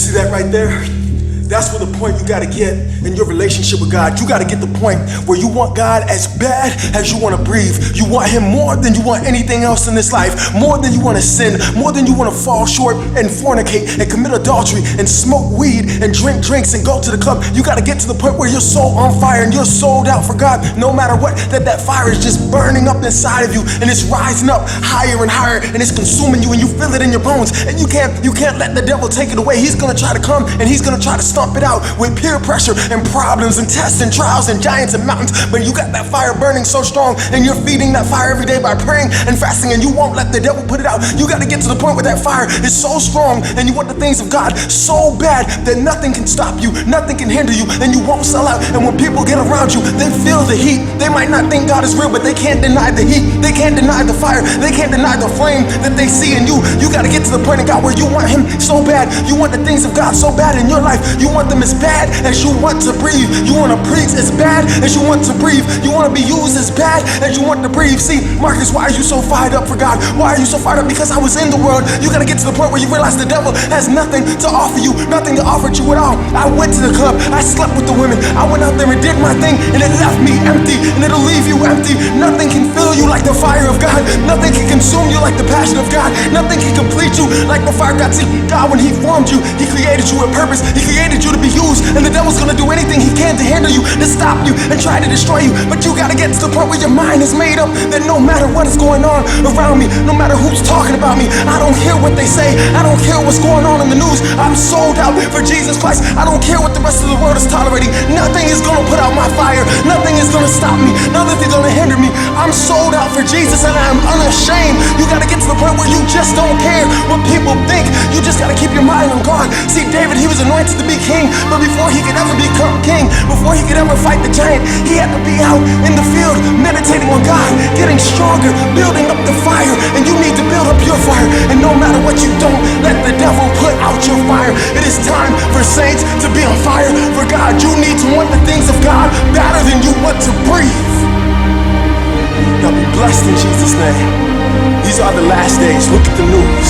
See that right there? That's where the point you gotta get in your relationship with God. You gotta get the point where you want God as bad as you wanna breathe. You want Him more than you want anything else in this life. More than you wanna sin. More than you wanna fall short and fornicate and commit adultery and smoke weed and drink drinks and go to the club. You gotta get to the point where you're so on fire and you're sold out for God. No matter what, that fire is just burning up inside of you and it's rising up higher and higher and it's consuming you and you feel it in your bones. And you can't let the devil take it away. He's gonna try to come and he's gonna try to stomp it out with peer pressure and problems and tests and trials and giants and mountains. But you got that fire burning so strong and you're feeding that fire every day by praying and fasting, and you won't let the devil put it out. You got to get to the point where that fire is so strong and you want the things of God so bad that nothing can stop you, nothing can hinder you, and you won't sell out. And when people get around you, they feel the heat. They might not think God is real, but they can't deny the heat. They can't deny the fire. They can't deny the flame that they see in you. You got to get to the point in God where you want Him so bad. You want the things of God so bad in your life. You want them as bad as you want to breathe. You want to preach as bad as you want to breathe. You want to be used as bad as you want to breathe. See, Marcus, why are you so fired up for God? Why are you so fired up? Because I was in the world. You got to get to the point where you realize the devil has nothing to offer you, nothing to offer you at all. I went to the club. I slept with the women. I went out there and did my thing, and it left me empty, and it'll leave you empty. Nothing can fill you like the fire of God. Nothing can consume you like the passion of God. Nothing can complete you like the fire of God. See, God, when He formed you, He created you with purpose. He created you to be used, and the devil's gonna do anything he can to hinder you, to stop you, and try to destroy you. But you gotta get to the point where your mind is made up that no matter what is going on around me, no matter who's talking about me, I don't care what they say. I don't care what's going on in the news. I'm sold out for Jesus Christ. I don't care what the rest of the world is tolerating. Nothing is gonna put out my fire. Nothing is gonna stop me. Nothing's gonna hinder me. I'm sold out for Jesus, and I'm unashamed. You gotta get to the point where you just don't care what people think. You just gotta keep your mind on God. See, David, he was anointed to be king, but before he could ever become king, before he could ever fight the giant, he had to be out in the field meditating on God, getting stronger, building up the fire. And you need to build up your fire. And no matter what you don't let the devil put out your fire. It is time for saints to be on fire for God. You need to want the things of God better than you want to breathe. Y'all be blessed in Jesus' name. These are the last days. Look at the news.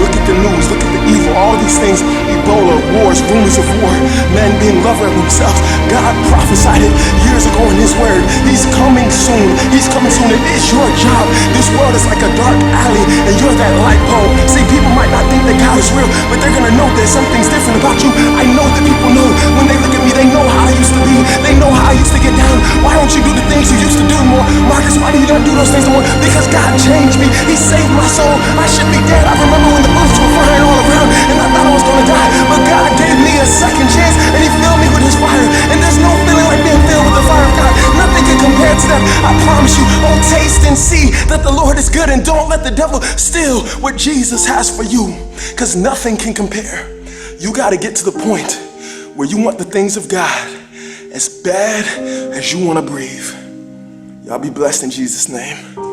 Look at the news. Look at the evil. All these things. Ebola, wars, rumors of war, men being lovers of themselves. God prophesied it years ago in His word. He's coming soon. He's coming soon. It is your job. This world is like a dark alley, and you're that light pole. See, people might not think that God is real, but they're gonna know there's something's different about you. I know that people know. When they look at me, they know how I used to be. They know how I used to get down. Why don't you do the things you used to do more? Marcus, why do you not do those things more? Because God changed me. He saved my soul. I should be dead. I remember when the bullets were flying all around, and I thought I was gonna die. But God gave me a second chance, and He filled me with His fire. And there's no feeling like being filled with the fire of God. Nothing can compare to that. I promise you. Oh, taste and see that the Lord is good, and don't let the devil steal what Jesus has for you, because nothing can compare. You got to get to the point where you want the things of God as bad as you want to breathe. Y'all be blessed in Jesus' name.